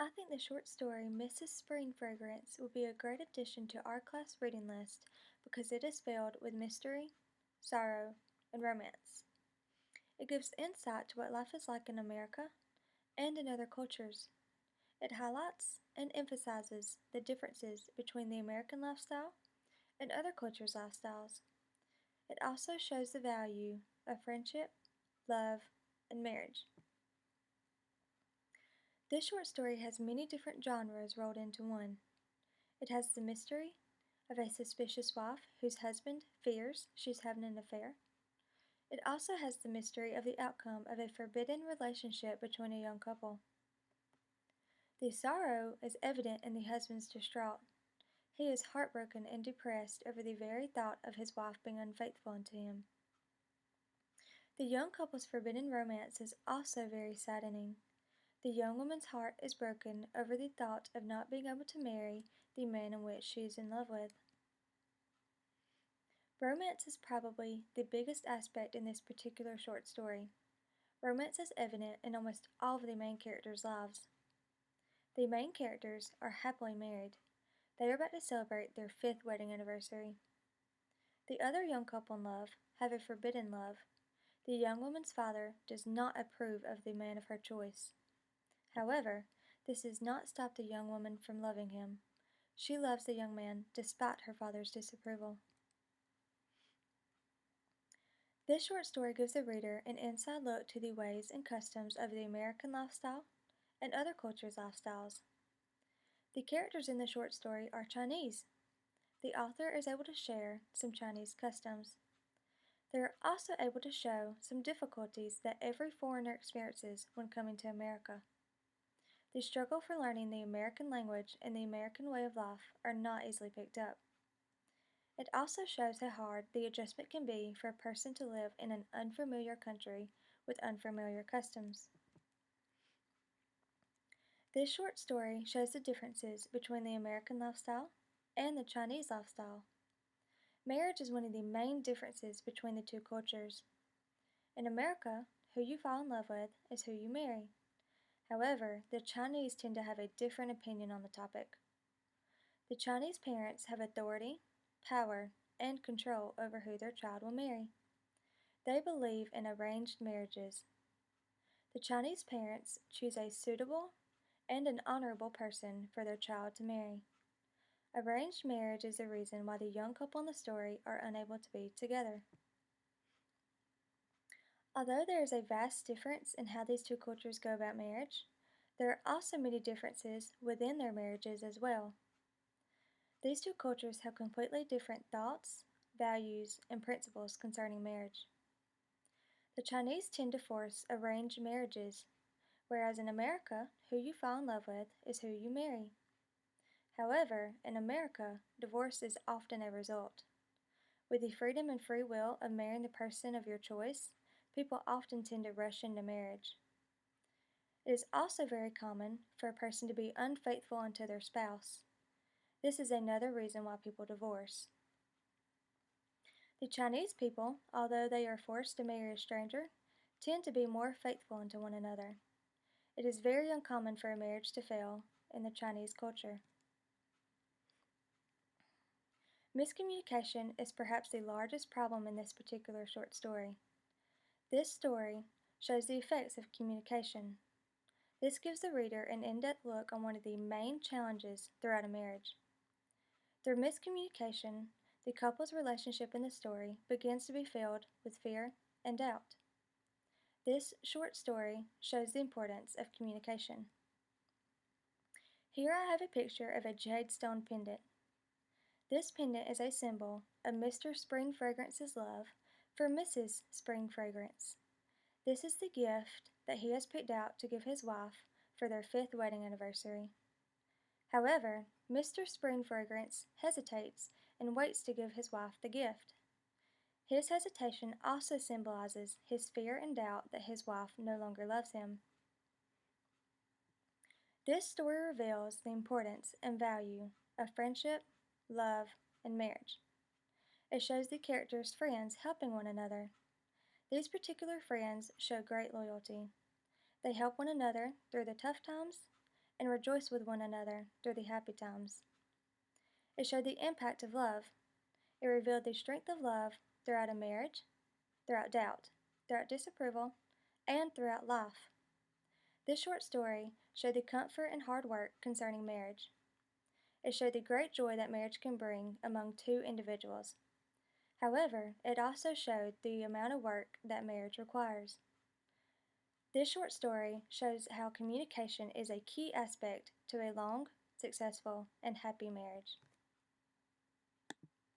I think the short story Mrs. Spring Fragrance will be a great addition to our class reading list because it is filled with mystery, sorrow, and romance. It gives insight to what life is like in America and in other cultures. It highlights and emphasizes the differences between the American lifestyle and other cultures' lifestyles. It also shows the value of friendship, love, and marriage. This short story has many different genres rolled into one. It has the mystery of a suspicious wife whose husband fears she's having an affair. It also has the mystery of the outcome of a forbidden relationship between a young couple. The sorrow is evident in the husband's distraught. He is heartbroken and depressed over the very thought of his wife being unfaithful unto him. The young couple's forbidden romance is also very saddening. The young woman's heart is broken over the thought of not being able to marry the man in which she is in love with. Romance is probably the biggest aspect in this particular short story. Romance is evident in almost all of the main characters' lives. The main characters are happily married. They are about to celebrate their 5th wedding anniversary. The other young couple in love have a forbidden love. The young woman's father does not approve of the man of her choice. However, this does not stop the young woman from loving him. She loves the young man despite her father's disapproval. This short story gives the reader an inside look to the ways and customs of the American lifestyle and other cultures' lifestyles. The characters in the short story are Chinese. The author is able to share some Chinese customs. They are also able to show some difficulties that every foreigner experiences when coming to America. The struggle for learning the American language and the American way of life are not easily picked up. It also shows how hard the adjustment can be for a person to live in an unfamiliar country with unfamiliar customs. This short story shows the differences between the American lifestyle and the Chinese lifestyle. Marriage is one of the main differences between the two cultures. In America, who you fall in love with is who you marry. However, the Chinese tend to have a different opinion on the topic. The Chinese parents have authority, power, and control over who their child will marry. They believe in arranged marriages. The Chinese parents choose a suitable and an honorable person for their child to marry. Arranged marriage is the reason why the young couple in the story are unable to be together. Although there is a vast difference in how these two cultures go about marriage, there are also many differences within their marriages as well. These two cultures have completely different thoughts, values, and principles concerning marriage. The Chinese tend to force arranged marriages, whereas in America, who you fall in love with is who you marry. However, in America, divorce is often a result. With the freedom and free will of marrying the person of your choice, people often tend to rush into marriage. It is also very common for a person to be unfaithful unto their spouse. This is another reason why people divorce. The Chinese people, although they are forced to marry a stranger, tend to be more faithful unto one another. It is very uncommon for a marriage to fail in the Chinese culture. Miscommunication is perhaps the largest problem in this particular short story. This story shows the effects of communication. This gives the reader an in-depth look on one of the main challenges throughout a marriage. Through miscommunication, the couple's relationship in the story begins to be filled with fear and doubt. This short story shows the importance of communication. Here I have a picture of a jade stone pendant. This pendant is a symbol of Mr. Spring Fragrance's love for Mrs. Spring Fragrance. This is the gift that he has picked out to give his wife for their 5th wedding anniversary. However, Mr. Spring Fragrance hesitates and waits to give his wife the gift. His hesitation also symbolizes his fear and doubt that his wife no longer loves him. This story reveals the importance and value of friendship, love, and marriage. It shows the characters' friends helping one another. These particular friends show great loyalty. They help one another through the tough times and rejoice with one another through the happy times. It showed the impact of love. It revealed the strength of love throughout a marriage, throughout doubt, throughout disapproval, and throughout life. This short story showed the comfort and hard work concerning marriage. It showed the great joy that marriage can bring among two individuals. However, it also showed the amount of work that marriage requires. This short story shows how communication is a key aspect to a long, successful, and happy marriage.